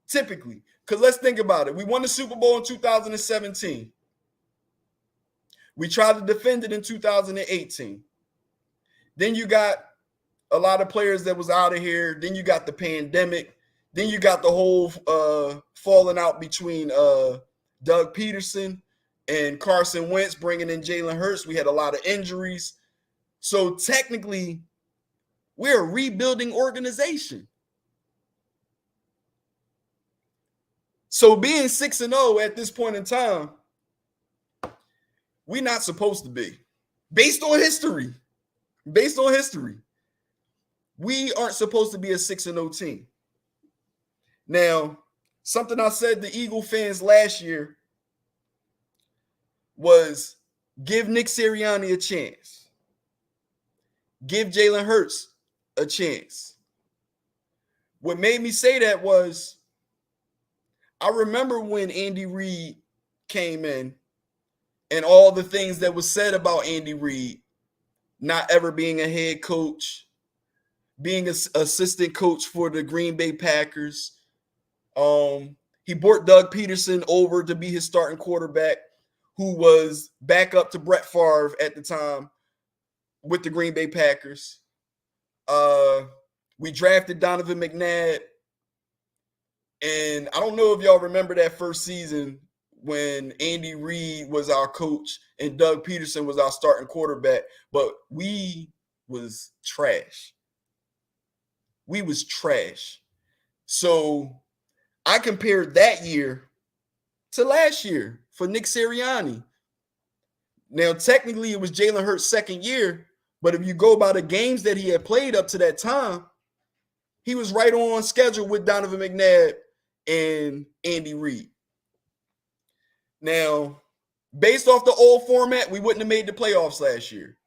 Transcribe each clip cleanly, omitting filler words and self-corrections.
Typically. Because let's think about it. We won the Super Bowl in 2017. We tried to defend it in 2018. Then you got a lot of players that was out of here. Then you got the pandemic. Then you got the whole falling out between Doug Peterson and Carson Wentz, bringing in Jalen Hurts. We had a lot of injuries. So technically, we're a rebuilding organization. So being 6-0 at this point in time, we're not supposed to be. Based on history. We aren't supposed to be a 6-0 team. Now, something I said to Eagle fans last year was give Nick Sirianni a chance. Give Jalen Hurts a chance. What made me say that was I remember when Andy Reid came in and all the things that was said about Andy Reid not ever being a head coach, being an assistant coach for the Green Bay Packers. He brought Doug Peterson over to be his starting quarterback, who was back up to Brett Favre at the time with the Green Bay Packers. We drafted Donovan McNabb. And I don't know if y'all remember that first season when Andy Reid was our coach and Doug Peterson was our starting quarterback, but we was trash. So I compared that year to last year for Nick Sirianni. Now, technically, it was Jalen Hurts' second year, but if you go by the games that he had played up to that time, he was right on schedule with Donovan McNabb and Andy Reid. Now, based off the old format, we wouldn't have made the playoffs last year.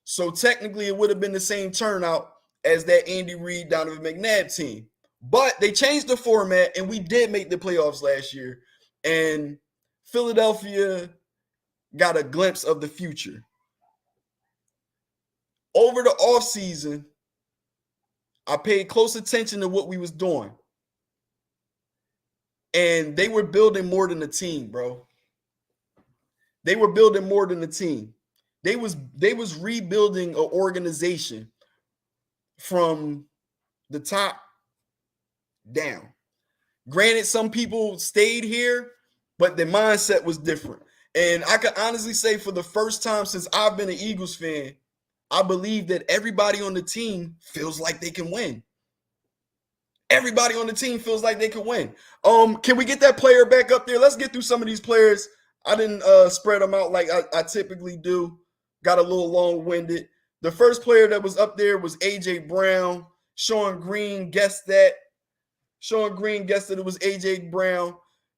So technically, it would have been the same turnout as that Andy Reid, Donovan McNabb team. But they changed the format, and we did make the playoffs last year. And Philadelphia got a glimpse of the future. Over the offseason, I paid close attention to what we was doing. And they were building more than a team, bro. They were building more than a team. They was rebuilding an organization from the top down. Granted, some people stayed here, but their mindset was different. And I can honestly say for the first time since I've been an Eagles fan, I believe that everybody on the team feels like they can win. Everybody on the team feels like they can win. Can we get that player back up there? Let's get through some of these players. I didn't spread them out like I typically do. Got a little long-winded. The first player that was up there was A.J. Brown. Sean Green guessed that. It was A.J. Brown.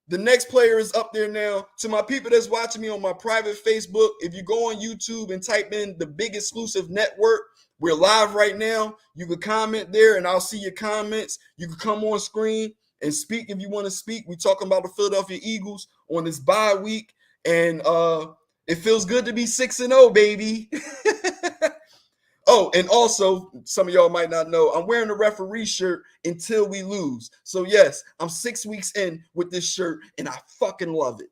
The next player is up there now. To my people that's watching me on my private Facebook, if you go on YouTube and type in the Big Exclusive Network, we're live right now. You can comment there and I'll see your comments. You can come on screen and speak if you want to speak. We're talking about the Philadelphia Eagles on this bye week. And it feels good to be 6-0, baby. Oh, and also, some of y'all might not know, I'm wearing a referee shirt until we lose. So, yes, I'm 6 weeks in with this shirt, and I fucking love it.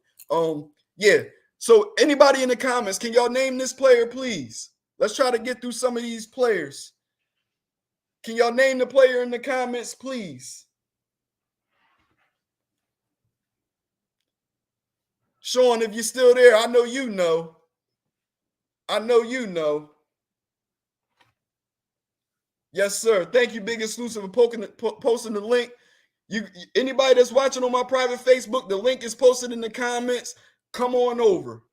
Yeah. So, anybody in the comments, can y'all name this player, please? Let's try to get through some of these players. Can y'all name the player in the comments, please? Sean, if you're still there, I know you know. Yes, sir. Thank you, Big Exclusive, for posting the link. Anybody that's watching on my private Facebook, the link is posted in the comments. Come on over.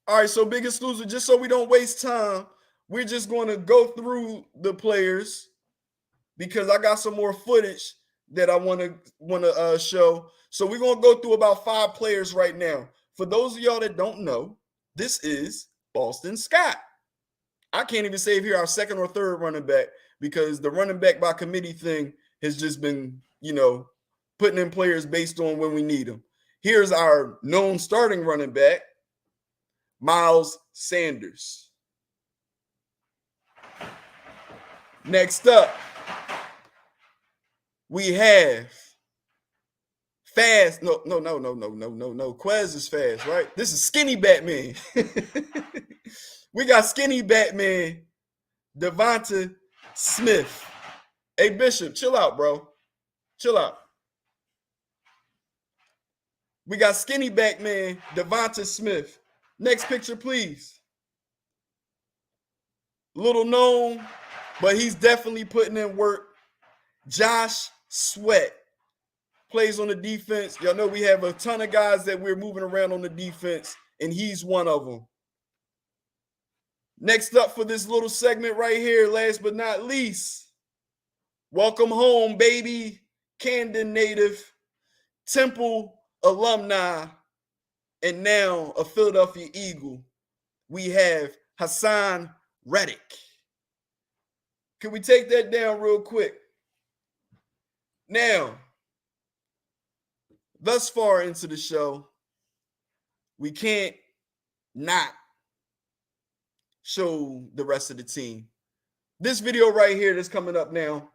All right, so Big Exclusive, just so we don't waste time, we're just going to go through the players because I got some more footage that I want to show. So we're going to go through about 5 players right now. For those of y'all that don't know, this is Boston Scott. I can't even say if he's our second or third running back because the running back by committee thing has just been, putting in players based on when we need them. Here's our known starting running back, Miles Sanders. Next up, we have fast. No. Quez is fast, right? This is skinny Batman. We got skinny Batman, Devonta Smith. Hey, Bishop, chill out, bro. Chill out. We got skinny Batman, Devonta Smith. Next picture, please. Little known, but he's definitely putting in work. Josh Sweat plays on the defense. Y'all know we have a ton of guys that we're moving around on the defense, and he's one of them. Next up for this little segment right here, last but not least, welcome home, baby. Camden native, Temple alumni, and now a Philadelphia Eagle. We have Hassan Reddick. Can we take that down real quick? Now, thus far into the show, we can't not show the rest of the team. This video right here that's coming up now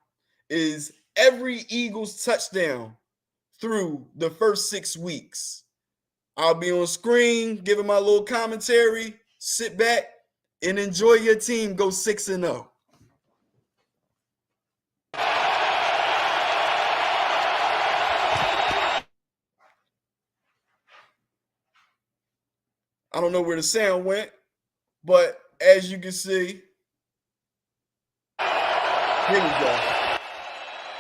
is every Eagles touchdown through the first 6 weeks. I'll be on screen giving my little commentary. Sit back and enjoy your team go 6-0. I don't know where the sound went, but as you can see, here we go.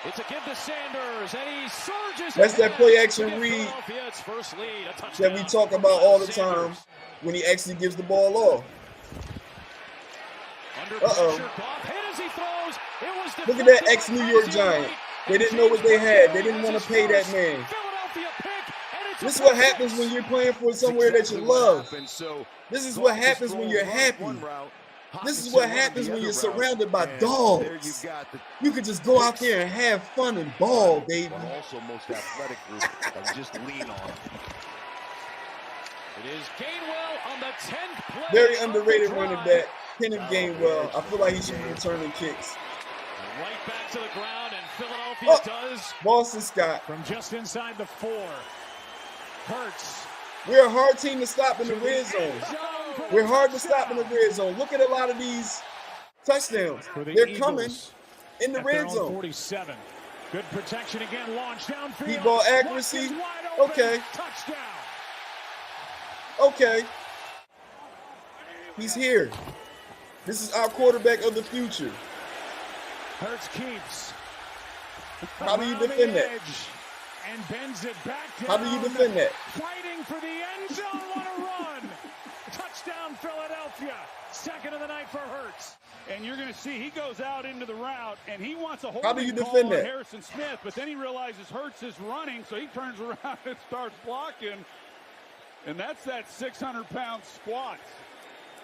It's a give to Sanders, and he surges. That's that play action read that we talk about all the time when he actually gives the ball off. Look at that ex-New York Giant. They didn't know what they had. They didn't want to pay that man. This is what happens when you're playing for somewhere that you love. This is what happens when you're happy. This is what happens when you're surrounded by dogs. You can just go out there and have fun and ball, baby. Also most athletic group and just lean on it. It is Gainwell on the 10th play. Very underrated running back, Kenneth Gainwell. I feel like he should be returning kicks. Right back to the ground, and Philadelphia does. Boston Scott. From just inside the 4. Hurts. We're a hard team to stop in the red zone. We're hard to stop in the red zone. Look at a lot of these touchdowns. They're coming in the red zone. 47. Good protection again. Launch downfield. Deep ball accuracy. Okay. Touchdown. Okay. He's here. This is our quarterback of the future. Hurts keeps. How do you defend that? And bends it back down. How do you defend that? Fighting for the end zone. What a run. Touchdown Philadelphia. Second of the night for Hurts. And you're going to see he goes out into the route and he wants a holding How do you call defend on that? Harrison Smith, but then he realizes Hurts is running, so he turns around and starts blocking. And that's that 600-pound squat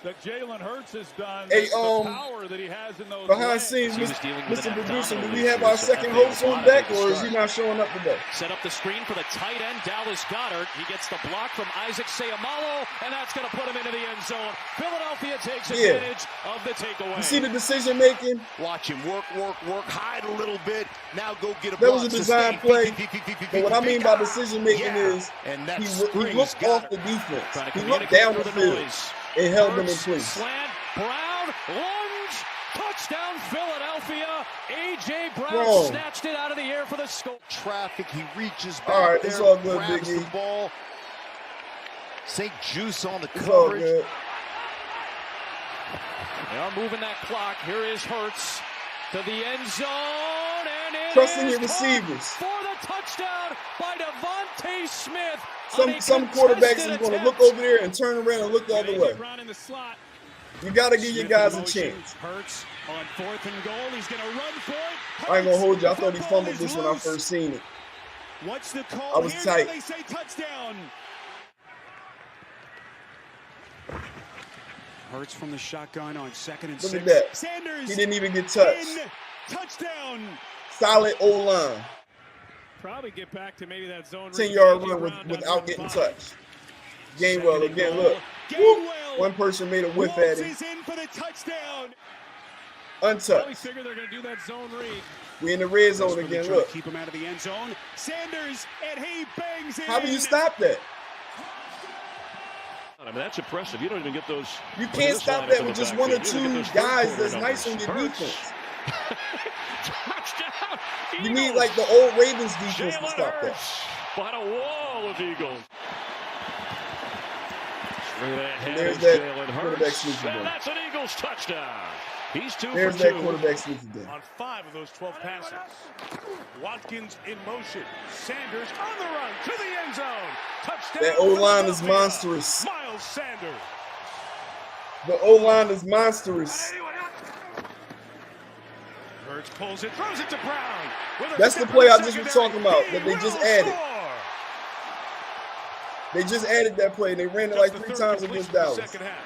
that Jalen Hurts has done. Hey, the power that he has in those behind legs. scenes, Mr. Producer, do we have our second host on deck, or is he not showing up today? Set up the screen for the tight end, Dallas Goedert. He gets the block from Isaac Seumalo, and that's going to put him into the end zone. Philadelphia takes advantage of the takeaway. You see the decision making? Watch him work, hide a little bit. Now go get a block. That was a design play. But what I mean by decision making is he looked off the defense. He looked down the field and held them in place. Slant, Brown, lunge, touchdown Philadelphia. A.J. Brown snatched it out of the air for the score. Traffic, he reaches back all right, there, it's all good, grabs Biggie. the ball. St. Juice on the It's coverage. all good. They are moving that clock. Here is Hurts to the end zone, and it Trusting is your receivers. for the touchdown by Devonta Smith. Some quarterbacks are going to look over there and turn around and look the other way. In the slot. You got to give your guys a chance. Hurts on 4th and goal. He's going to run for it. I ain't going to hold you. I thought he fumbled this when I first seen it. What's the call? I was tight. They say touchdown. Hurts from the shotgun on 2nd and 6. Look at that. Sanders. He didn't even get touched. Touchdown. Solid O-line. Probably get back to maybe that zone. 10-yard run without getting touched. Gainwell again, look. Woo. One person made a whiff at him. Is in for the touchdown. Untouched. Well, we figure they're going to do that zone read. We in the red zone again. Look. Keep him out of the end zone. Sanders, and he bangs in. How do you stop that? I mean, that's impressive. You don't even get those. You can't stop that with just one or two guys that's nice on your defense. Touchdown. You need like the old Ravens defense to stop that. Behind a wall of Eagles. And there's that quarterback sneak again. And that's an Eagles touchdown. He's 2 There's for 2. that quarterback sneak again. On 5 of those 12 passes. Watkins in motion. Sanders on the run to the end zone. Touchdown. That O-line is monstrous. Miles Sanders. The O-line is monstrous. Hurts pulls it, throws it to Brown. That's the play I just was talking about that they just added. They just added that play and they ran it like 3 times against Dallas. Second half.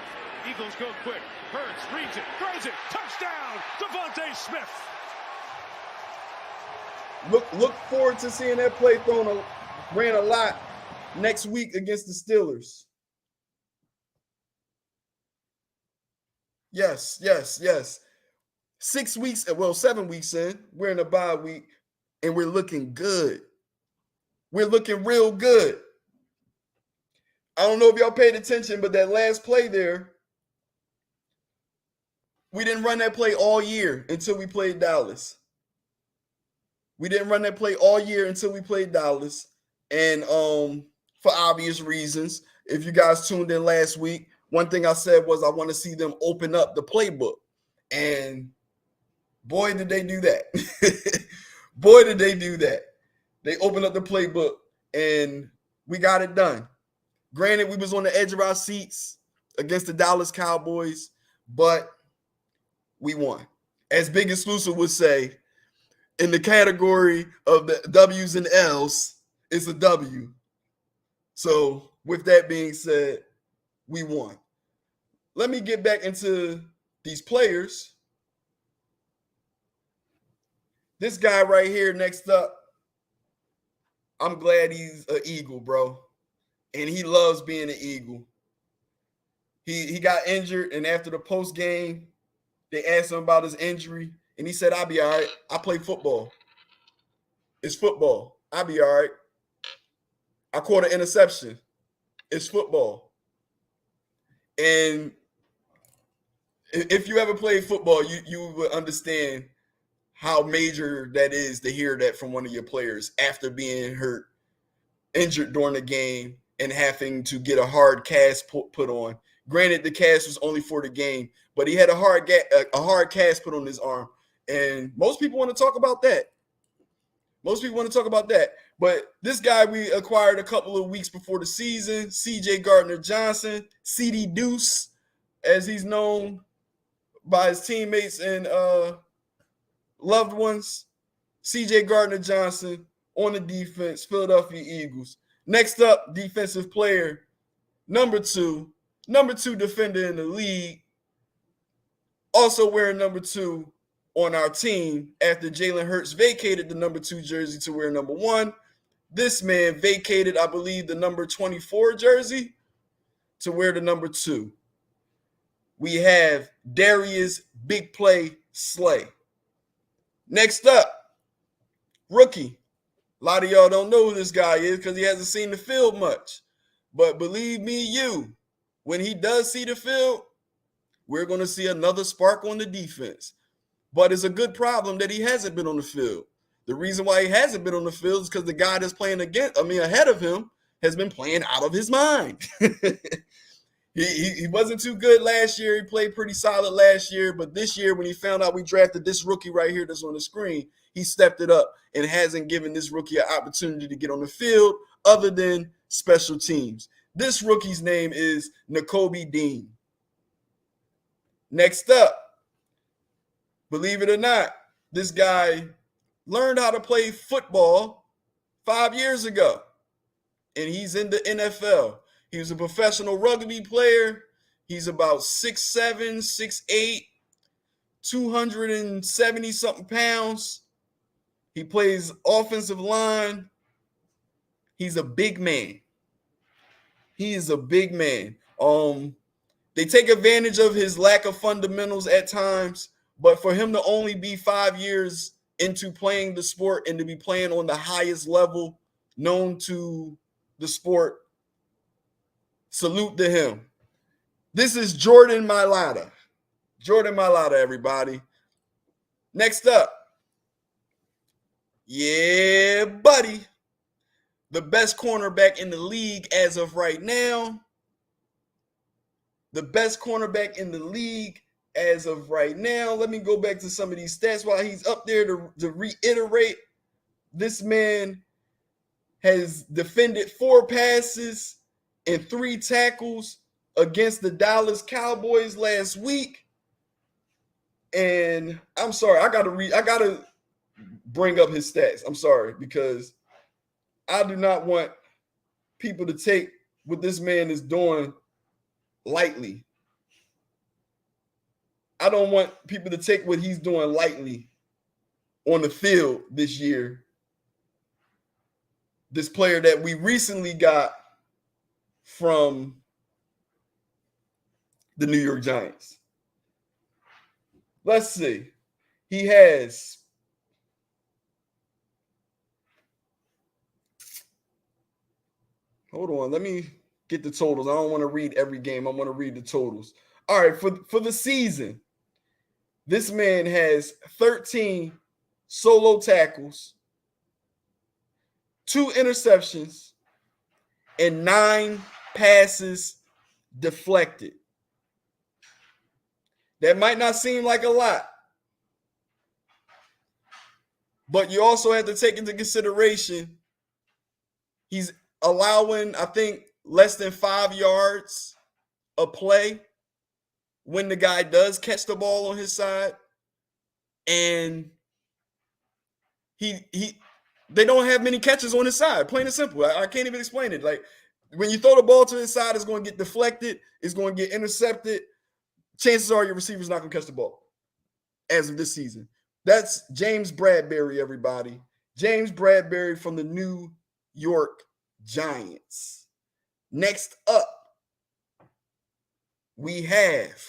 Eagles go quick. Hurts reads it, throws it, touchdown, Devontae Smith. Look forward to seeing that play ran a lot next week against the Steelers. Yes. 6 weeks, well, 7 weeks in, we're in a bye week, and we're looking good. We're looking real good. I don't know if y'all paid attention, but that last play there, we didn't run that play all year until we played Dallas. We didn't run that play all year until we played Dallas. And for obvious reasons, if you guys tuned in last week, one thing I said was I want to see them open up the playbook. And boy, did they do that. Boy, did they do that. They opened up the playbook and we got it done. Granted, we was on the edge of our seats against the Dallas Cowboys, but we won. As Big Exclusive would say, in the category of the W's and L's, it's a W. So with that being said, we won. Let me get back into these players. This guy right here next up, I'm glad he's an Eagle, bro. And he loves being an Eagle. He got injured, and after the post game, they asked him about his injury, and he said, I'll be all right. I play football. It's football. I'll be all right. I caught an interception. It's football. And if you ever played football, you would understand how major that is to hear that from one of your players after being injured during the game and having to get a hard cast put on. Granted, the cast was only for the game, but he had a hard cast put on his arm. And most people want to talk about that. But this guy we acquired a couple of weeks before the season, C.J. Gardner-Johnson, C.D. Deuce, as he's known by his teammates and loved ones. C.J. Gardner-Johnson on the defense, Philadelphia Eagles. Next up, defensive player, number two defender in the league, also wearing number 2 on our team after Jalen Hurts vacated the number 2 jersey to wear number 1. This man vacated, I believe, the number 24 jersey to wear the number 2. We have Darius Big Play Slay. Next up, rookie. A lot of y'all don't know who this guy is because he hasn't seen the field much. But believe me, when he does see the field, we're going to see another spark on the defense. But it's a good problem that he hasn't been on the field. The reason why he hasn't been on the field is because the guy that's playing ahead of him has been playing out of his mind. He wasn't too good last year. He played pretty solid last year. But this year, when he found out we drafted this rookie right here that's on the screen, he stepped it up and hasn't given this rookie an opportunity to get on the field other than special teams. This rookie's name is Nakobe Dean. Next up, believe it or not, this guy learned how to play football 5 years ago, and he's in the NFL. He was a professional rugby player. He's about 6'7", 6'8", 270-something pounds. He plays offensive line. He's a big man. He is a big man. They take advantage of his lack of fundamentals at times, But for him to only be 5 years into playing the sport and to be playing on the highest level known to the sport, salute to him. This is Jordan Mailata. Jordan Mailata, everybody. Next up. Yeah, buddy. The best cornerback in the league as of right now. The best cornerback in the league as of right now. Let me go back to some of these stats while he's up there to reiterate. This man has defended 4 passes and 3 tackles against the Dallas Cowboys last week. And I'm sorry, I gotta bring up his stats. I'm sorry, because I do not want people to take what this man is doing lightly. I don't want people to take what he's doing lightly on the field this year. This player that we recently got from the New York Giants. Let's see. He has hold on, let me get the totals. I don't want to read every game. I want to read the totals. All right, for the season, this man has 13 solo tackles, 2 interceptions, and 9 passes deflected. That might not seem like a lot, but you also have to take into consideration he's allowing, I think, less than 5 yards a play when the guy does catch the ball on his side. And they don't have many catches on his side, plain and simple. I can't even explain it. Like, when you throw the ball to his side, it's going to get deflected, it's going to get intercepted. Chances are your receiver's not going to catch the ball as of this season. That's James Bradberry, everybody. James Bradberry from the New York Giants. Next up, we have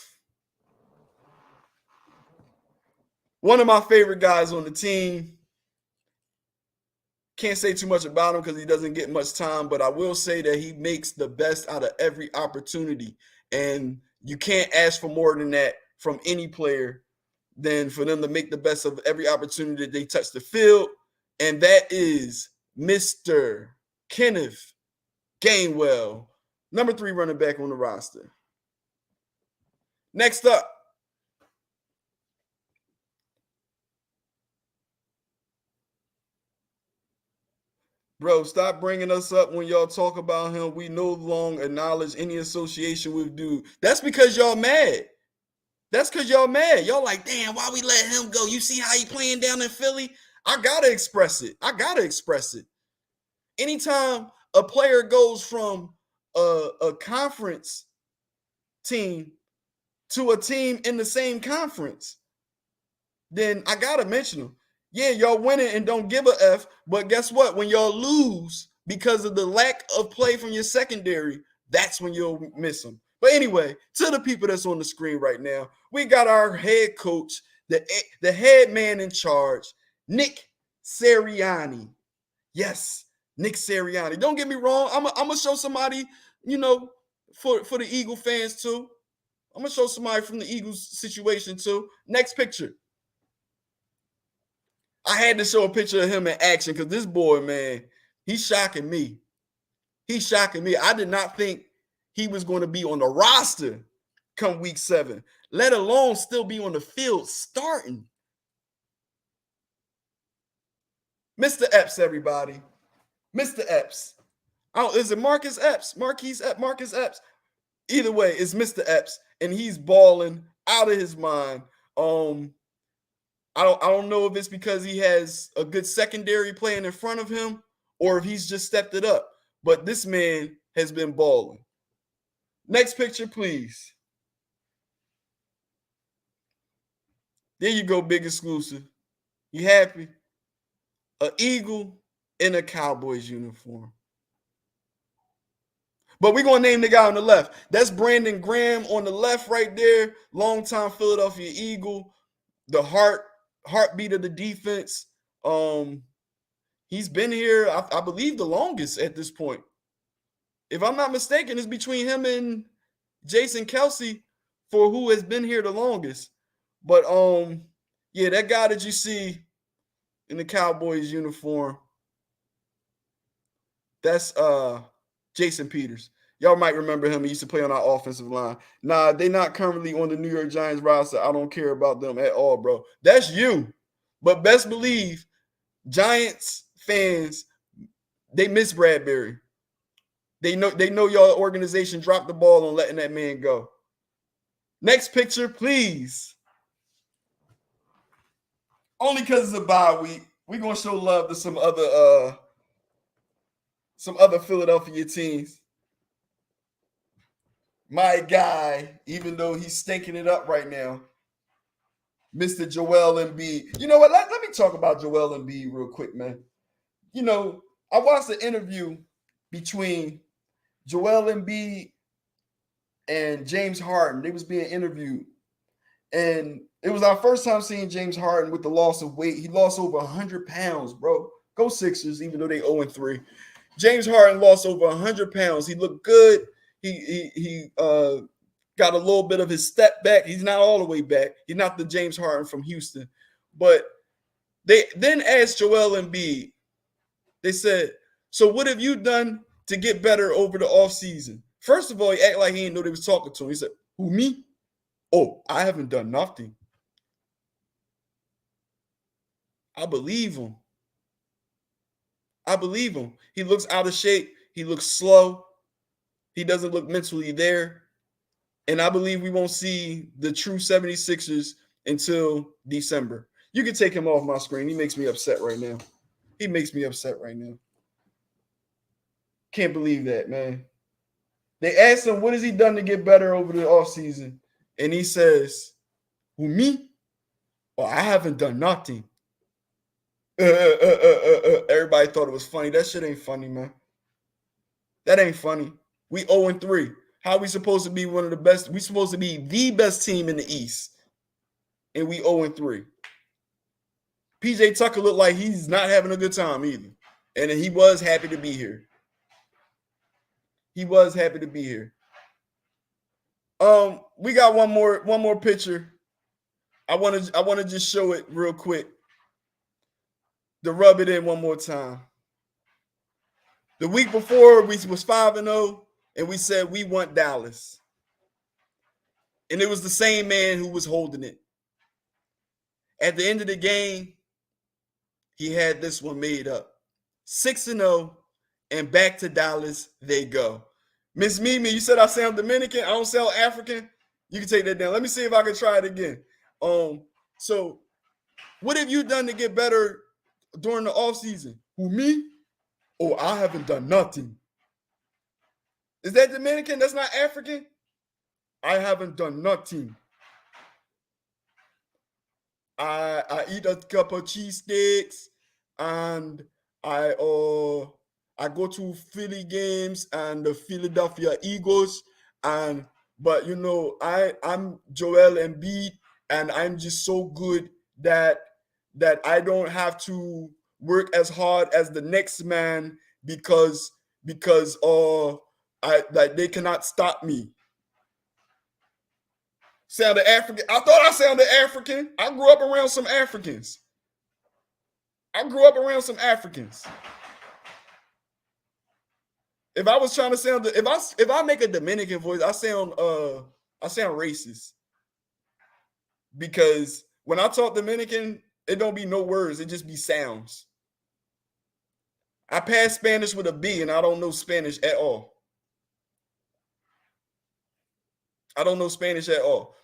one of my favorite guys on the team. Can't say too much about him because he doesn't get much time, but I will say that he makes the best out of every opportunity. And you can't ask for more than that from any player than for them to make the best of every opportunity that they touch the field. And that is Mr. Kenneth Gainwell, number 3 running back on the roster. Next up, bro, stop bringing us up when y'all talk about him. We no longer acknowledge any association with dude. That's because y'all mad. That's because y'all mad. Y'all like, damn, why we let him go? You see how he playing down in Philly? I got to express it. Anytime a player goes from a conference team to a team in the same conference, then I got to mention him. Yeah, y'all winning and don't give a F, but guess what? When y'all lose because of the lack of play from your secondary, that's when you'll miss them. But anyway, to the people that's on the screen right now, we got our head coach, the head man in charge, Nick Sirianni. Yes, Nick Sirianni. Don't get me wrong. I'm going to show somebody, for the Eagle fans too. I'm going to show somebody from the Eagles situation too. Next picture. I had to show a picture of him in action because this boy, man, he's shocking me. I did not think he was going to be on the roster come week 7, let alone still be on the field starting. Mr. Epps, everybody. Mr. Epps. Oh, is it Marcus Epps? Marcus Epps. Either way, it's Mr. Epps, and he's balling out of his mind. I don't know if it's because he has a good secondary playing in front of him or if he's just stepped it up. But this man has been balling. Next picture, please. There you go, big exclusive. You happy? An Eagle in a Cowboys uniform. But we're going to name the guy on the left. That's Brandon Graham on the left right there. Longtime Philadelphia Eagle. the heartbeat of the defense. He's been here, I believe, the longest at this point. If I'm not mistaken, it's between him and Jason Kelsey for who has been here the longest. But yeah, that guy that you see in the Cowboys uniform, that's Jason Peters. Y'all might remember him. He used to play on our offensive line. Nah, they're not currently on the New York Giants roster. I don't care about them at all, bro. That's you. But best believe Giants fans, they miss Bradbury. They know your organization dropped the ball on letting that man go. Next picture, please. Only because it's a bye week, we're gonna show love to some other Philadelphia teams. My guy, even though he's stinking it up right now, Mr. Joel Embiid. You know what? Let me talk about Joel Embiid real quick, man. You know, I watched the interview between Joel Embiid and James Harden. They was being interviewed. And it was our first time seeing James Harden with the loss of weight. He lost over 100 pounds, bro. Go Sixers, even though they 0-3. James Harden lost over 100 pounds. He looked good. He got a little bit of his step back. He's not all the way back. He's not the James Harden from Houston. But they then asked Joel Embiid, they said, so what have you done to get better over the offseason? First of all, he acted like he didn't know they was talking to him. He said, who, me? Oh, I haven't done nothing. I believe him. I believe him. He looks out of shape. He looks slow. He doesn't look mentally there. And I believe we won't see the true 76ers until December. You can take him off my screen. He makes me upset right now. He makes me upset right now. Can't believe that, man. They asked him, what has he done to get better over the offseason? And he says, who, me? Oh, I haven't done nothing. Everybody thought it was funny. That shit ain't funny, man. That ain't funny. We 0-3. How are we supposed to be one of the best? We supposed to be the best team in the East. And we 0-3. PJ Tucker looked like he's not having a good time either. And he was happy to be here. He was happy to be here. We got one more picture. I want to just show it real quick. To rub it in one more time. The week before, we was 5-0, and we said we want Dallas. And it was the same man who was holding it. At the end of the game, he had this one made up. 6-0, and back to Dallas they go. Miss Mimi, you said I sound Dominican. I don't sound African. You can take that down. Let me see if I can try it again. So what have you done to get better during the offseason? Who, me? Oh, I haven't done nothing. Is that Dominican? That's not African? I haven't done nothing. I eat a couple of cheesesteaks and I go to Philly games and the Philadelphia Eagles. But you know, I'm Joel Embiid, and I'm just so good that I don't have to work as hard as the next man because they cannot stop me. Sounded African. I thought I sounded African. I grew up around some Africans. If I was trying to sound, if I make a Dominican voice, I sound racist. Because when I talk Dominican, it don't be no words, it just be sounds. I passed Spanish with a B, and I don't know Spanish at all. I don't know Spanish at all.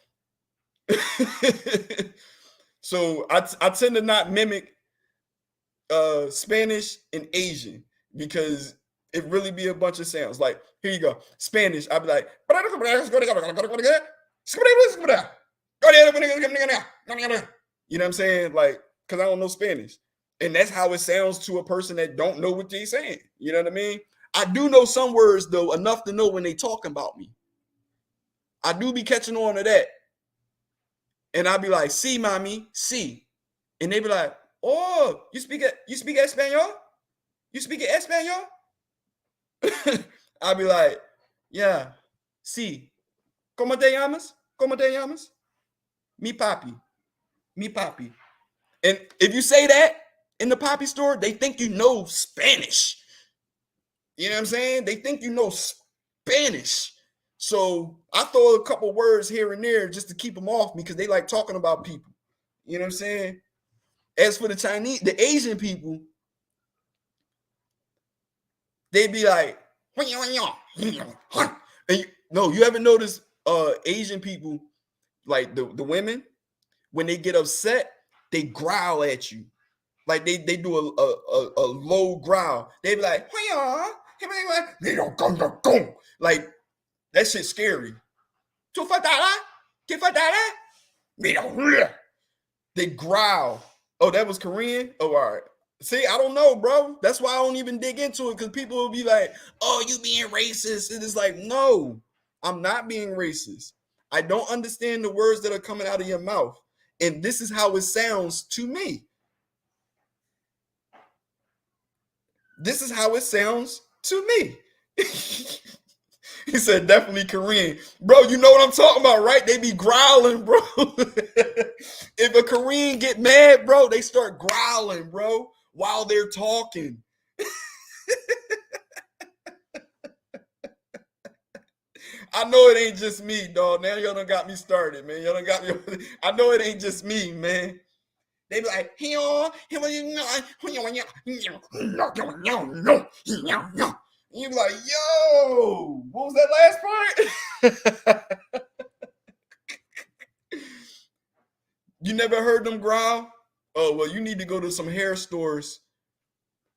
So I tend to not mimic Spanish and Asian because it really be a bunch of sounds. Like, here you go. Spanish, I'd be like, you know what I'm saying? Like, because I don't know Spanish. And that's how it sounds to a person that don't know what they're saying. You know what I mean? I do know some words, though, enough to know when they talking about me. I do be catching on to that. And I'll be like, "Sí, mommy, sí." And they be like, "Oh, you speak Espanol? You speak Espanol?" I'll be like, "Yeah, sí. ¿Cómo te llamas? ¿Cómo te llamas?" Mi papi. Mi papi. And if you say that in the poppy store, they think you know Spanish. You know what I'm saying? They think you know Spanish. So I throw a couple words here and there just to keep them off me because they like talking about people. You know what I'm saying? As for the Chinese, the Asian people, they be like, and you ever notice Asian people, like the women, when they get upset, they growl at you. Like they do a low growl. They be like, like that shit's scary. They growl. Oh, that was Korean? Oh, all right. See, I don't know, bro. That's why I don't even dig into it because people will be like, oh, you being racist. And it's like, no, I'm not being racist. I don't understand the words that are coming out of your mouth. And this is how it sounds to me. This is how it sounds to me. He said, definitely Korean. Bro, you know what I'm talking about, right? They be growling, bro. If a Korean get mad, bro, they start growling, bro, while they're talking. I know it ain't just me, dog. Now y'all done got me started, man. Y'all done got me. I know it ain't just me, man. They be like, you be like, yo, what was that last part? You never heard them growl? Oh, well, you need to go to some hair stores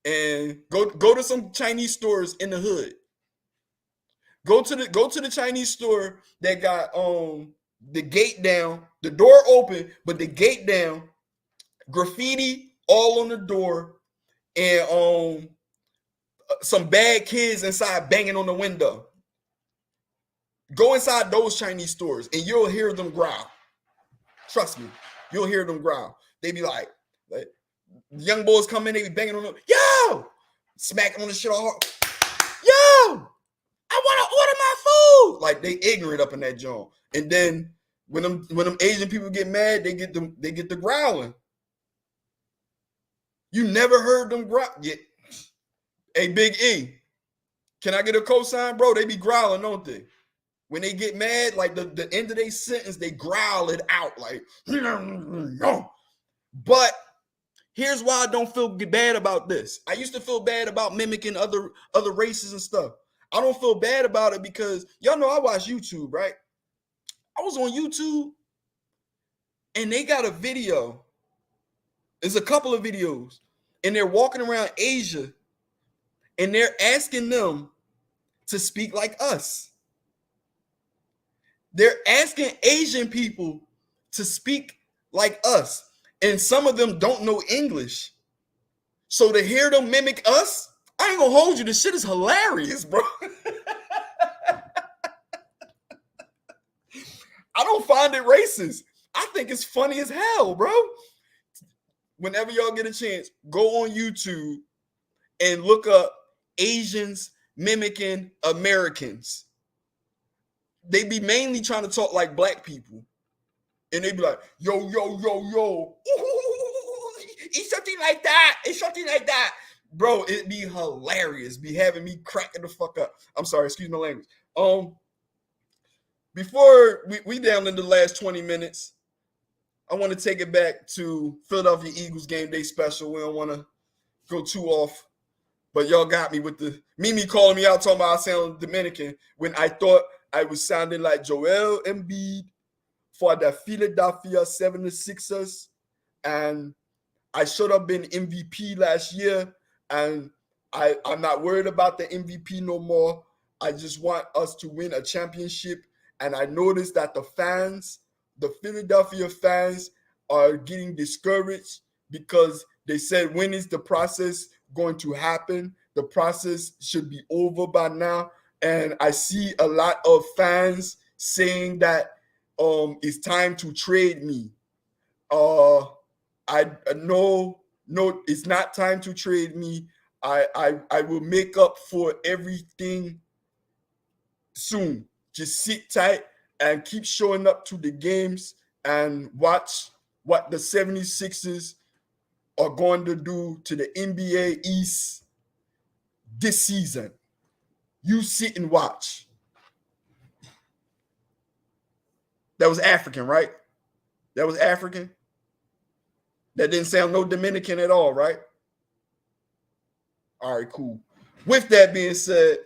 and go to some Chinese stores in the hood. Go to the Chinese store that got the gate down, the door open, but the gate down, graffiti all on the door, and some bad kids inside banging on the window. Go inside those Chinese stores and you'll hear them growl. Trust me, you'll hear them growl. They be like young boys come in, they be banging on them. Yo, smacking on the shit all hard. Yo, I want to order my food. Like they ignorant up in that joint. And then when them Asian people get mad, they get the growling. You never heard them growl. Yeah. Hey, Big E, can I get a cosign, bro? They be growling, don't they? When they get mad, like the end of their sentence, they growl it out like, but here's why I don't feel bad about this. I used to feel bad about mimicking other races and stuff. I don't feel bad about it because y'all know I watch YouTube, right? I was on YouTube and they got a video. There's a couple of videos and they're walking around Asia and they're asking them to speak like us. They're asking Asian people to speak like us. And some of them don't know English. So to hear them mimic us, I ain't gonna hold you. This shit is hilarious, bro. I don't find it racist. I think it's funny as hell, bro. Whenever y'all get a chance, go on YouTube and look up Asians mimicking Americans. They be mainly trying to talk like black people. And they be like, yo, yo, yo, yo. Ooh, it's something like that. It's something like that. Bro, it'd be hilarious. Be having me cracking the fuck up. I'm sorry, excuse my language. Before we down in the last 20 minutes, I want to take it back to Philadelphia Eagles game day special. We don't want to go too off. But y'all got me with the Mimi calling me out, talking about I sound Dominican when I thought I was sounding like Joel Embiid for the Philadelphia 76ers. And I should have been MVP last year. And I'm not worried about the MVP no more. I just want us to win a championship. And I noticed that the fans, the Philadelphia fans, are getting discouraged because they said, when is the process going to happen? The process should be over by now. And I see a lot of fans saying that, it's time to trade me. No, it's not time to trade me. I will make up for everything soon. Just sit tight and keep showing up to the games and watch what the 76ers are going to do to the NBA East this season. You sit and watch. That was African, right? That was African. That didn't sound no Dominican at all, right? All right, cool. With that being said,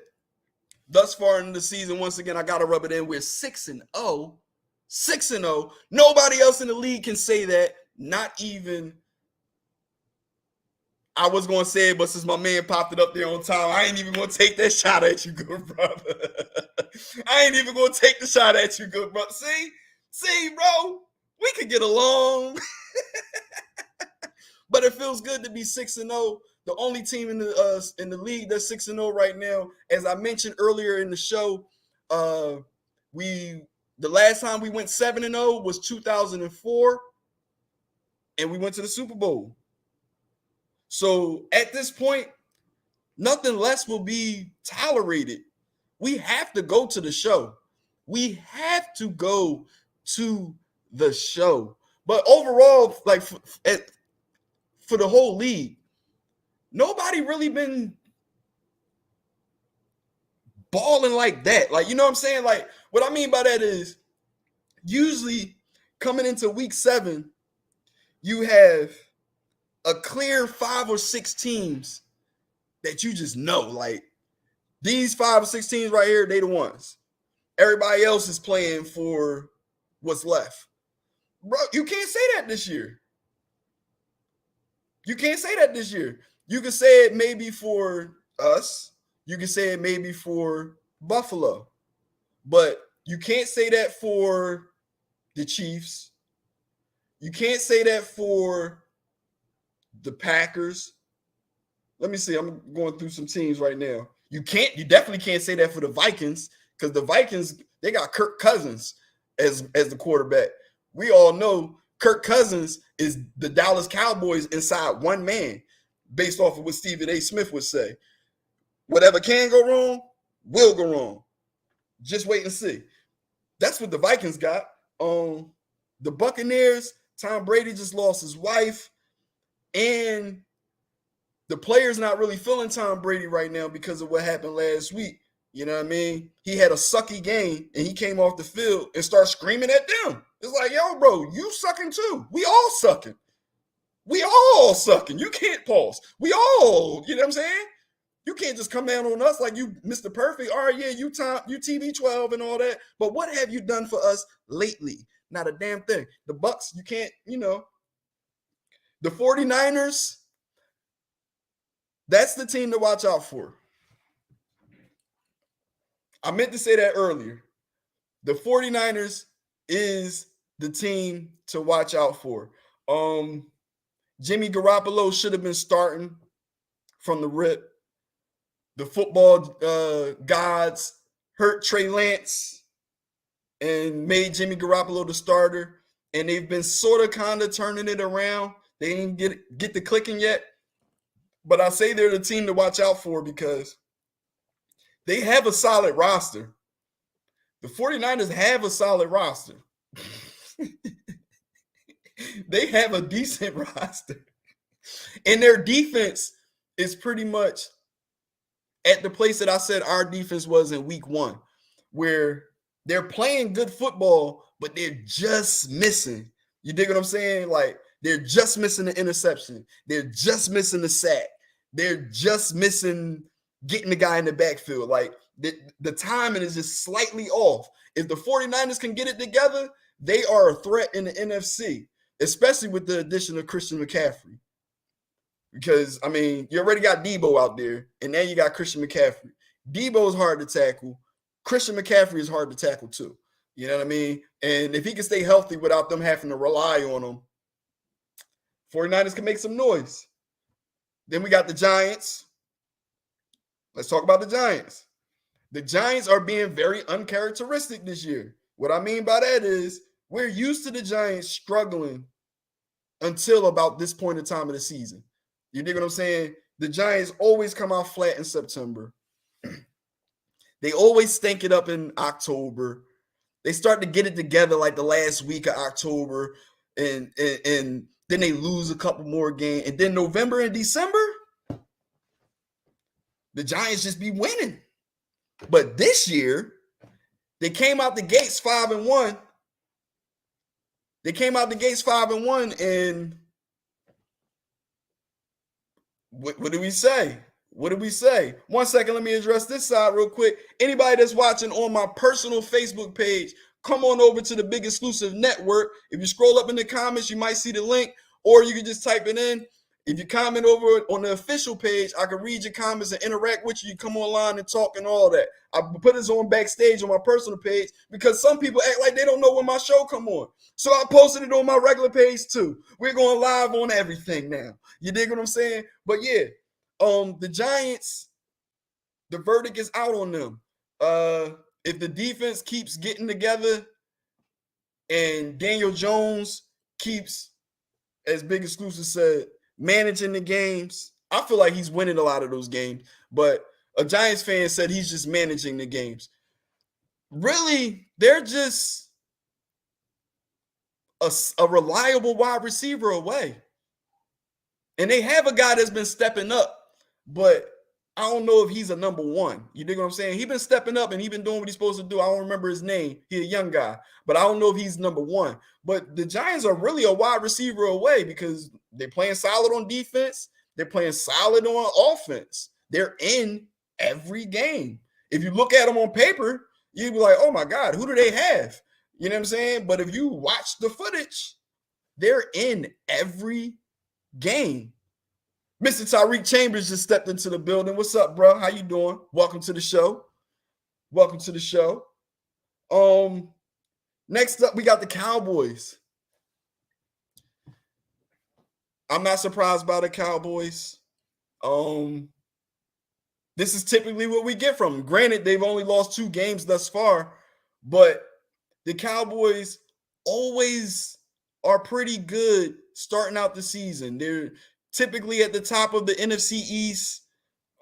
thus far in the season, once again, I got to rub it in. We're 6-0. 6-0. Nobody else in the league can say that. Not even, I was going to say it, but since my man popped it up there on time, I ain't even going to take that shot at you, good brother. I ain't even going to take the shot at you, good brother. See, bro, we could get along. But it feels good to be 6-0. The only team in the league that's 6-0 right now. As I mentioned earlier in the show, the last time we went 7-0 was 2004, and we went to the Super Bowl. So at this point, nothing less will be tolerated. We have to go to the show. We have to go to the show. But overall, like for the whole league, nobody really been balling like that. Like, you know what I'm saying? Like, what I mean by that is usually coming into week 7, you have a clear 5 or 6 teams that you just know. Like, these 5 or 6 teams right here, they the ones. Everybody else is playing for what's left. Bro, you can't say that this year. You can't say that this year. You can say it maybe for us. You can say it maybe for Buffalo. But you can't say that for the Chiefs. You can't say that for the Packers. Let me see. I'm going through some teams right now. You definitely can't say that for the Vikings, because the Vikings, they got Kirk Cousins as the quarterback. We all know Kirk Cousins is the Dallas Cowboys inside one man, based off of what Stephen A. Smith would say. Whatever can go wrong, will go wrong. Just wait and see. That's what the Vikings got. The Buccaneers, Tom Brady just lost his wife, and the players not really feeling Tom Brady right now because of what happened last week. You know what I mean? He had a sucky game, and he came off the field and started screaming at them. It's like, yo, bro, you sucking too. We all sucking. We all sucking. You can't pause. We all, you know what I'm saying? You can't just come down on us like you Mr. Perfect. All right, yeah, you TB12 and all that. But what have you done for us lately? Not a damn thing. The Bucks, you can't, the 49ers, that's the team to watch out for. I meant to say that earlier. The 49ers is the team to watch out for. Jimmy Garoppolo should have been starting from the rip. The football gods hurt Trey Lance and made Jimmy Garoppolo the starter. And they've been sort of kind of turning it around. They didn't get the clicking yet. But I say they're the team to watch out for because they have a solid roster. The 49ers have a solid roster. They have a decent roster. And their defense is pretty much at the place that I said our defense was in week 1, where they're playing good football, but they're just missing. You dig what I'm saying? Like, they're just missing the interception. They're just missing the sack. They're just missing getting the guy in the backfield. Like, the timing is just slightly off. If the 49ers can get it together, they are a threat in the NFC, especially with the addition of Christian McCaffrey. Because, I mean, you already got Debo out there, and now you got Christian McCaffrey. Debo is hard to tackle. Christian McCaffrey is hard to tackle too. You know what I mean? And if he can stay healthy without them having to rely on him, 49ers can make some noise. Then we got the Giants. Let's talk about the Giants. The Giants are being very uncharacteristic this year. What I mean by that is we're used to the Giants struggling until about this point in time of the season. You dig what I'm saying? The Giants always come out flat in September. They always stink it up in October. They start to get it together like the last week of October, and then they lose a couple more games. And then November and December, the Giants just be winning. But this year, they came out the gates 5-1. They came out the gates 5-1, and what do we say? What did we say? 1 second, let me address this side real quick. Anybody that's watching on my personal Facebook page, come on over to the Big Exclusive Network. If you scroll up in the comments, you might see the link, or you can just type it in. If you comment over on the official page, I can read your comments and interact with you. You come online and talk and all that. I put this on backstage on my personal page because some people act like they don't know when my show come on. So I posted it on my regular page too. We're going live on everything now. You dig what I'm saying? But yeah, the Giants, the verdict is out on them. If the defense keeps getting together and Daniel Jones keeps, as Big Exclusive said, managing the games, I feel like he's winning a lot of those games. But a Giants fan said he's just managing the games. Really, they're just a reliable wide receiver away. And they have a guy that's been stepping up, but I don't know if he's a number one. You dig what I'm saying? He's been stepping up and he's been doing what he's supposed to do. I don't remember his name. He's a young guy, but I don't know if he's number one. But the Giants are really a wide receiver away because they're playing solid on defense. They're playing solid on offense. They're in every game. If you look at them on paper, you'd be like, oh my God, who do they have? You know what I'm saying? But if you watch the footage, they're in every game. Mr. Tyreek Chambers just stepped into the building. What's up, bro? How you doing? Welcome to the show. Welcome to the show. Next up, we got the Cowboys. I'm not surprised by the Cowboys. This is typically what we get from them. Granted, they've only lost 2 games thus far, but the Cowboys always are pretty good starting out the season. They're typically at the top of the NFC East.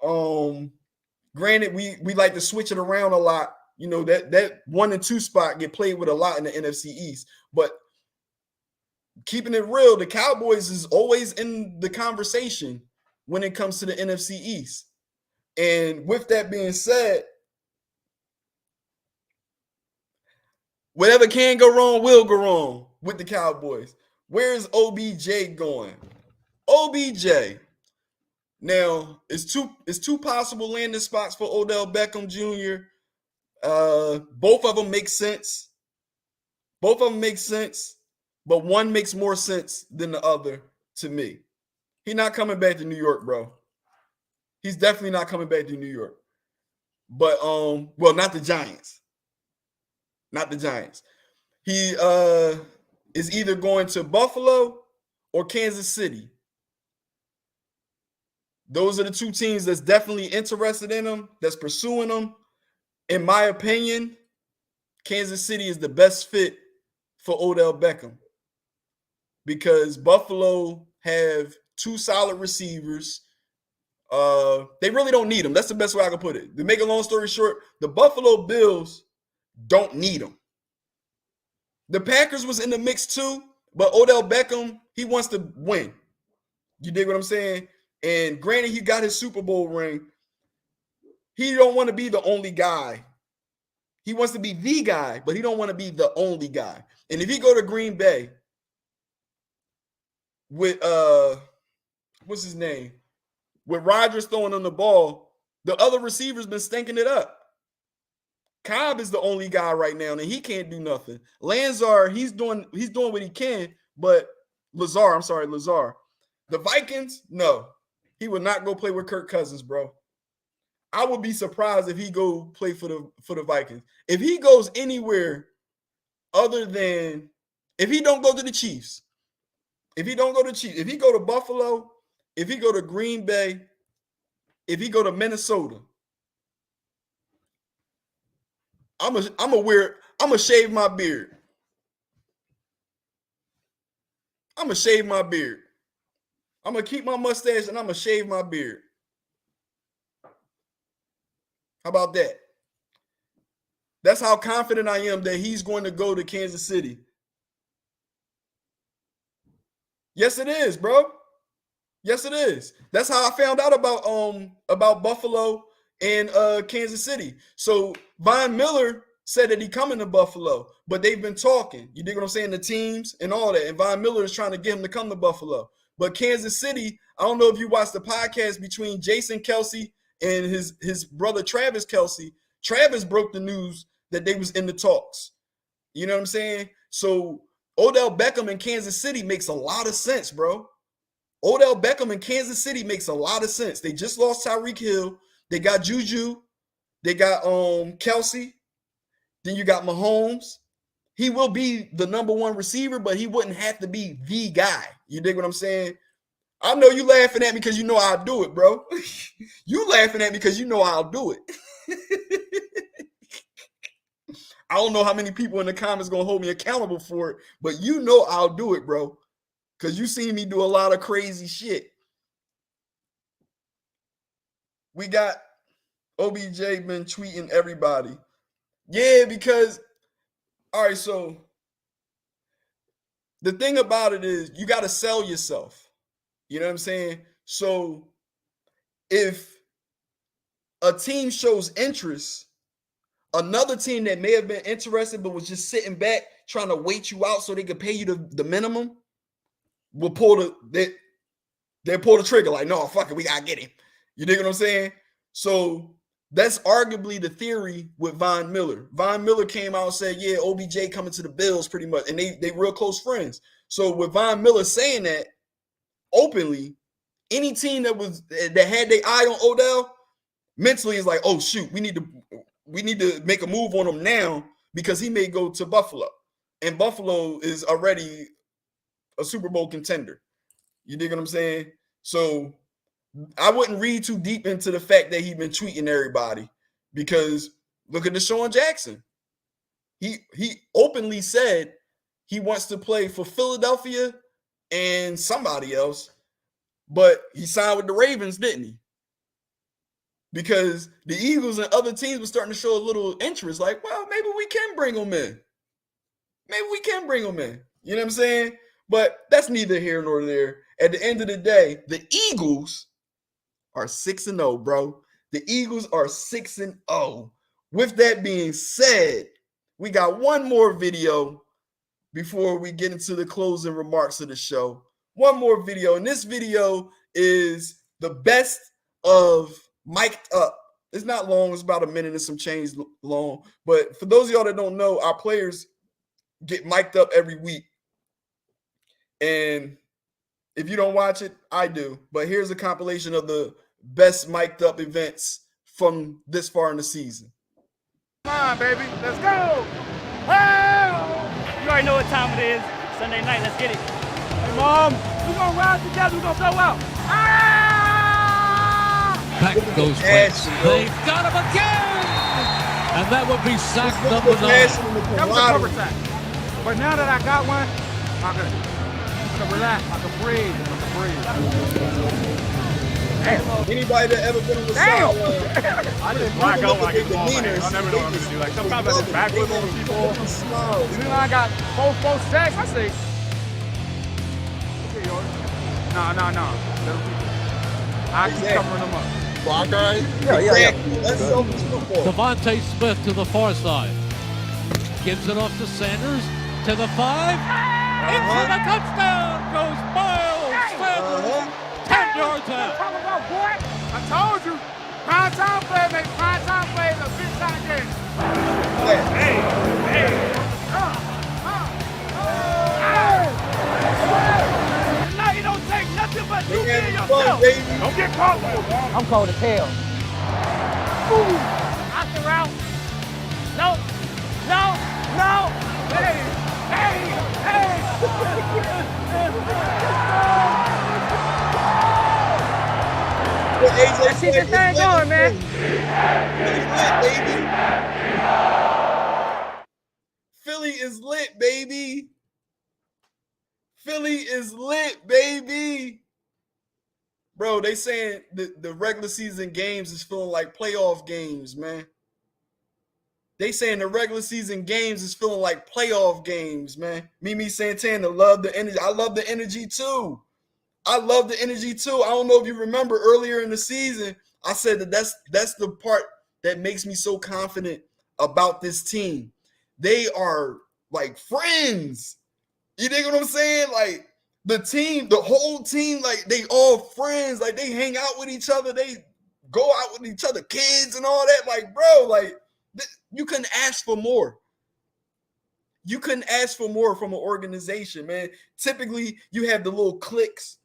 Granted, we like to switch it around a lot. You know, that 1 and 2 spot get played with a lot in the NFC East. But keeping it real, the Cowboys is always in the conversation when it comes to the NFC East. And with that being said, whatever can go wrong will go wrong with the Cowboys. Where's OBJ going? OBJ. Now, it's two possible landing spots for Odell Beckham Jr. Both of them make sense. Both of them make sense, but one makes more sense than the other to me. He's not coming back to New York, bro. He's definitely not coming back to New York. But well, not the Giants. Not the Giants. He is either going to Buffalo or Kansas City. Those are the 2 teams that's definitely interested in him, that's pursuing him. In my opinion, Kansas City is the best fit for Odell Beckham because Buffalo have 2 solid receivers. They really don't need them. That's the best way I can put it. To make a long story short, the Buffalo Bills don't need them. The Packers was in the mix too, but Odell Beckham, he wants to win. You dig what I'm saying? And granted, he got his Super Bowl ring. He don't want to be the only guy. He wants to be the guy, but he don't want to be the only guy. And if he go to Green Bay with what's his name? With Rodgers throwing on the ball, the other receivers been stinking it up. Cobb is the only guy right now, and he can't do nothing. Lazard, he's doing what he can, but Lazard. The Vikings, no. He would not go play with Kirk Cousins, bro. I would be surprised if he go play for the Vikings. If he goes anywhere other than if he don't go to the Chiefs, if he go to Buffalo, if he go to Green Bay, if he go to Minnesota, I'm a weird. I'm gonna shave my beard. I'm gonna shave my beard. I'm gonna keep my mustache and I'm gonna shave my beard. How about that? That's how confident I am that he's going to go to Kansas City. Yes, it is, bro. Yes, it is. That's how I found out about Buffalo and Kansas City. So Von Miller said that he coming to Buffalo, but they've been talking. You dig what I'm saying? The teams and all that. And Von Miller is trying to get him to come to Buffalo. But Kansas City, I don't know if you watched the podcast between Jason Kelsey and his brother Travis Kelsey. Travis broke the news that they was in the talks. You know what I'm saying? So Odell Beckham in Kansas City makes a lot of sense, bro. Odell Beckham in Kansas City makes a lot of sense. They just lost Tyreek Hill. They got Juju. They got Kelsey. Then you got Mahomes. He will be the number one receiver, but he wouldn't have to be the guy. You dig what I'm saying? I know you laughing at me because you know I'll do it, bro. You laughing at me because you know I'll do it. I don't know how many people in the comments going to hold me accountable for it, but you know I'll do it, bro. Because you seen me do a lot of crazy shit. We got OBJ been tweeting everybody. Yeah, because, all right, so the thing about it is you got to sell yourself. You know what I'm saying? So if a team shows interest, another team that may have been interested but was just sitting back trying to wait you out so they could pay you the minimum will pull they pull the trigger like, no, fuck it, we gotta get him. You dig what I'm saying? So that's arguably the theory with Von Miller. Von Miller came out and said, yeah, OBJ coming to the Bills pretty much, and they real close friends. So with Von Miller saying that openly, any team that had their eye on Odell mentally is like, oh shoot, we need to make a move on him now because he may go to Buffalo, and Buffalo is already a Super Bowl contender. You dig what I'm saying? So I wouldn't read too deep into the fact that he's been tweeting everybody, because look at Deshaun Jackson. He openly said he wants to play for Philadelphia and somebody else, but he signed with the Ravens, didn't he? Because the Eagles and other teams were starting to show a little interest, like, well, maybe we can bring him in. Maybe we can bring him in. You know what I'm saying? But that's neither here nor there. At the end of the day, the Eagles are 6-0, bro. The Eagles are 6-0. With that being said, we got one more video before we get into the closing remarks of the show. One more video. And this video is the best of Mic'd Up. It's not long. It's about a minute and some change long. But for those of y'all that don't know, our players get mic'd up every week. And if you don't watch it, I do. But here's a compilation of the best mic'd up events from this far in the season. Come on, baby. Let's go. Oh! You already know what time it is. Sunday night. Let's get it. Hey, Mom. We're going to ride together. We're going to show out. Ah! Back goes Wentz. They've got him again. And that would be sack number 9. That was a cover sack. But now that I got one, I can relax. I can breathe. Damn. Anybody that ever been on the sideline, I just black out when I get ball, man. I never know what I'm going to do. Like, sometimes I just backward over people. And then I got both sacks. I say, okay, yours. No. I keep covering them up. Block guys? Yeah. That's selfish football. Devontae Smith to the far side. Gives it off to Sanders. To the 5. Into the touchdown goes Miles Sanders. 10 yards out. Boy, I told you. Prime time play make prime time plays a big time game. Hey. Now you don't take nothing but you be yourself. Don't get caught with it. I'm cold as hell. Out the route. No. Hey. Let's keep this thing going, man. is lit, baby. Philly is lit, baby. Bro, they saying the regular season games is feeling like playoff games, man. They saying the regular season games is feeling like playoff games, man. Mimi Santana, love the energy. I love the energy too. I love the energy too. I don't know if you remember earlier in the season, I said that's the part that makes me so confident about this team. They are like friends. You dig what I'm saying? Like the team, the whole team, like they all friends. Like they hang out with each other. They go out with each other, kids and all that. Like, bro, like you couldn't ask for more. You couldn't ask for more from an organization, man. Typically, you have the little cliques.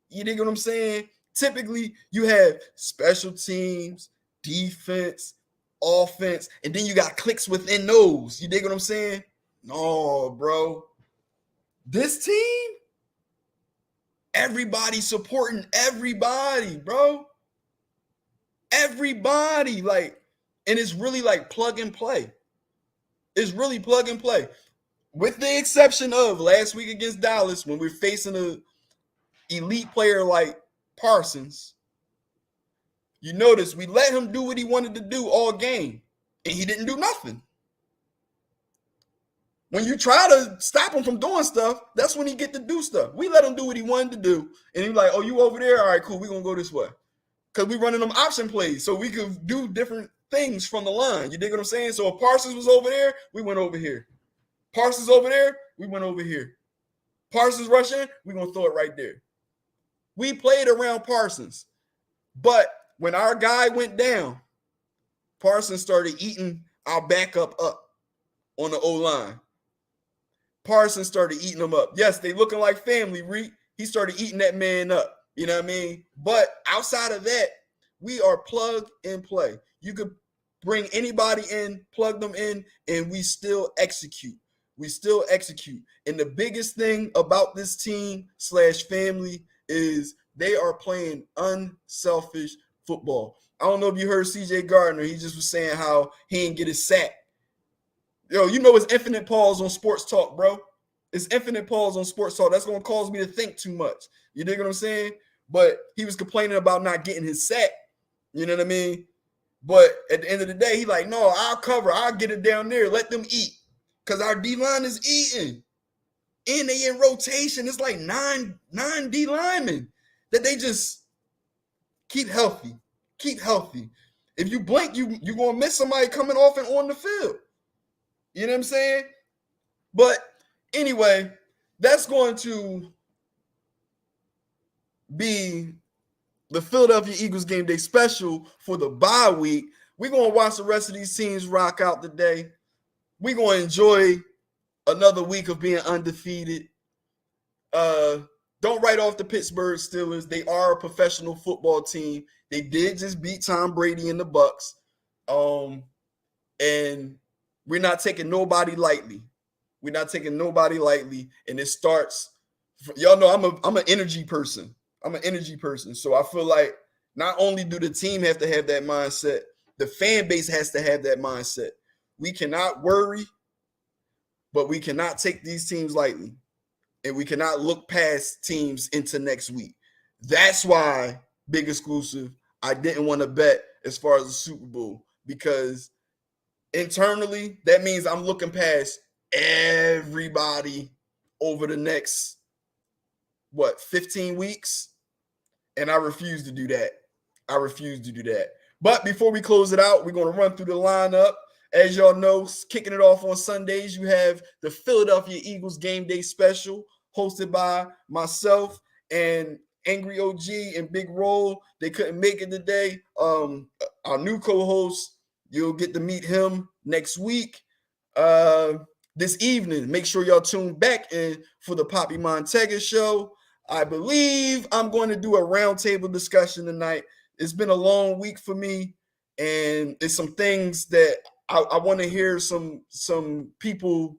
You dig what I'm saying? Typically, you have special teams, defense, offense, and then you got cliques within those. You dig what I'm saying? No, bro. This team, everybody supporting everybody, bro. Everybody, like, and it's really like plug and play. It's really plug and play. With the exception of last week against Dallas, when we're facing a elite player like Parsons, you notice we let him do what he wanted to do all game, and he didn't do nothing. When you try to stop him from doing stuff, that's when he get to do stuff. We let him do what he wanted to do, and he's like, oh, you over there? All right, cool. We're going to go this way. Because we running them option plays, so we could do different things from the line. You dig what I'm saying? So if Parsons was over there, we went over here. Parsons over there, we went over here. Parsons rushing, we're going to throw it right there. We played around Parsons. But when our guy went down, Parsons started eating our backup up on the O-line. Parsons started eating them up. Yes, they looking like family, Reed. He started eating that man up. You know what I mean? But outside of that, we are plug and play. You could bring anybody in, plug them in, and we still execute. We still execute. And the biggest thing about this team / family is they are playing unselfish football. I don't know if you heard CJ Gardner. He just was saying how he didn't get his sack. Yo, you know it's infinite pause on sports talk, bro. It's infinite pause on sports talk. That's going to cause me to think too much. You dig what I'm saying? But he was complaining about not getting his sack. You know what I mean? But at the end of the day, he like, no, I'll cover. I'll get it down there. Let them eat. Because our D-line is eating. And they in rotation. It's like nine D linemen that they just keep healthy. Keep healthy. If you blink, you're going to miss somebody coming off and on the field. You know what I'm saying? But anyway, that's going to be the Philadelphia Eagles Game Day Special for the bye week. We're going to watch the rest of these teams rock out today. We're going to enjoy another week of being undefeated. Don't write off the Pittsburgh Steelers. They are a professional football team. They did just beat Tom Brady and the Bucks. And we're not taking nobody lightly. We're not taking nobody lightly. And it starts, y'all know I'm an energy person. I'm an energy person. So I feel like not only do the team have to have that mindset, the fan base has to have that mindset. We cannot worry, but we cannot take these teams lightly. And we cannot look past teams into next week. That's why, big exclusive, I didn't want to bet as far as the Super Bowl, because internally, that means I'm looking past everybody over the next, 15 weeks? And I refuse to do that. I refuse to do that. But before we close it out, we're going to run through the lineup. As y'all know, kicking it off on Sundays, you have the Philadelphia Eagles Game Day Special, hosted by myself and Angry OG and Big Roll. They couldn't make it today. Our new co-host, you'll get to meet him next week. This evening, make sure y'all tune back in for the Poppy Montega show. I believe I'm going to do a roundtable discussion tonight. It's been a long week for me, and it's some things that I want to hear some people.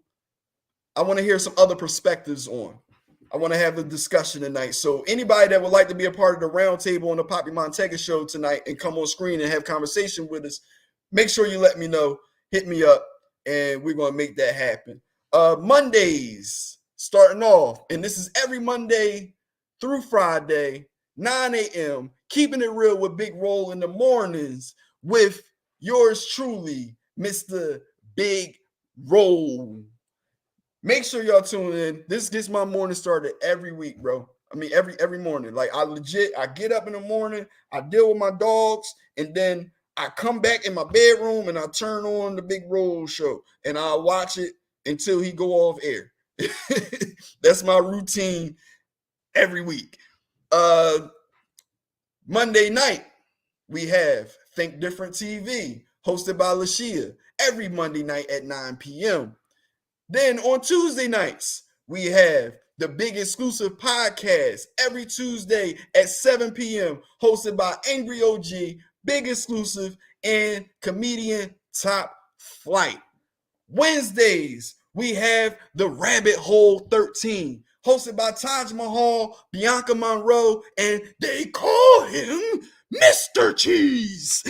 I want to hear some other perspectives on. I want to have a discussion tonight. So anybody that would like to be a part of the roundtable on the Poppy Montega show tonight and come on screen and have conversation with us, make sure you let me know. Hit me up, and we're going to make that happen. Mondays starting off, and this is every Monday through Friday, 9 a.m. Keeping it real with Big Roll in the mornings with yours truly, Mr. Big Roll. Make sure y'all tune in. This gets my morning started every week, bro. I mean, every morning. Like I get up in the morning, I deal with my dogs, and then I come back in my bedroom and I turn on the Big Roll show and I watch it until he go off air. That's my routine every week. Monday night, we have Think Different TV, hosted by Lashia, every Monday night at 9 p.m. Then on Tuesday nights, we have the Big Exclusive Podcast every Tuesday at 7 p.m., hosted by Angry OG, Big Exclusive, and comedian Top Flight. Wednesdays, we have the Rabbit Hole 13, hosted by Taj Mahal, Bianca Monroe, and they call him Mr. Cheese.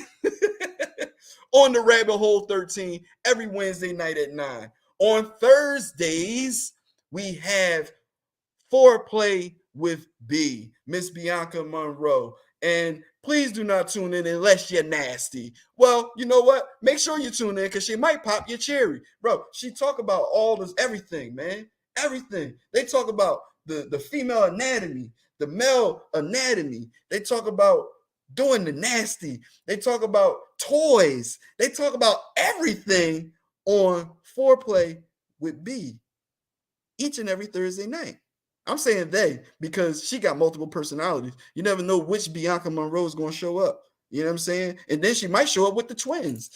On the Rabbit Hole 13 every Wednesday night at 9. On Thursdays, we have Foreplay with B, Miss Bianca Monroe. And please do not tune in unless you're nasty. Well, you know what? Make sure you tune in because she might pop your cherry. Bro, she talk about all this, everything, man. Everything. They talk about the female anatomy, the male anatomy. They talk about doing the nasty. They talk about toys. They talk about everything on Foreplay with B each and every Thursday night. I'm saying they because she got multiple personalities. You never know which Bianca Monroe is going to show up. You know what I'm saying? And then she might show up with the twins.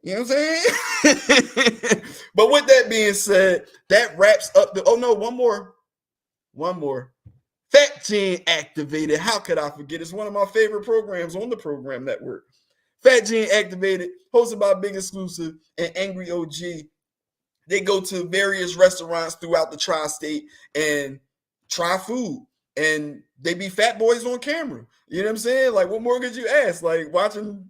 You know what I'm saying? But with that being said, that wraps up the. Oh no, one more. Fat Gene Activated. How could I forget? It's one of my favorite programs on the program network. Fat Gene Activated, hosted by Big Exclusive and Angry OG. They go to various restaurants throughout the tri-state and try food. And they be fat boys on camera. You know what I'm saying? Like, what more could you ask? Like, watching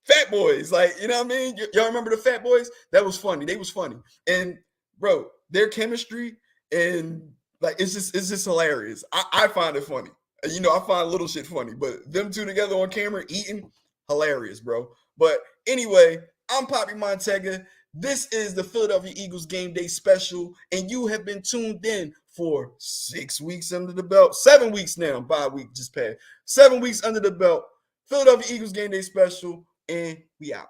fat boys. Like, you know what I mean? Y'all remember the fat boys? That was funny. They was funny. And, bro, their chemistry and, like, it's just hilarious. I find it funny. You know, I find little shit funny. But them two together on camera eating, hilarious, bro. But anyway, I'm Poppy Montega. This is the Philadelphia Eagles Game Day Special, and you have been tuned in for 6 weeks under the belt. 7 weeks now. Bye week just passed. 7 weeks under the belt. Philadelphia Eagles Game Day Special, and we out.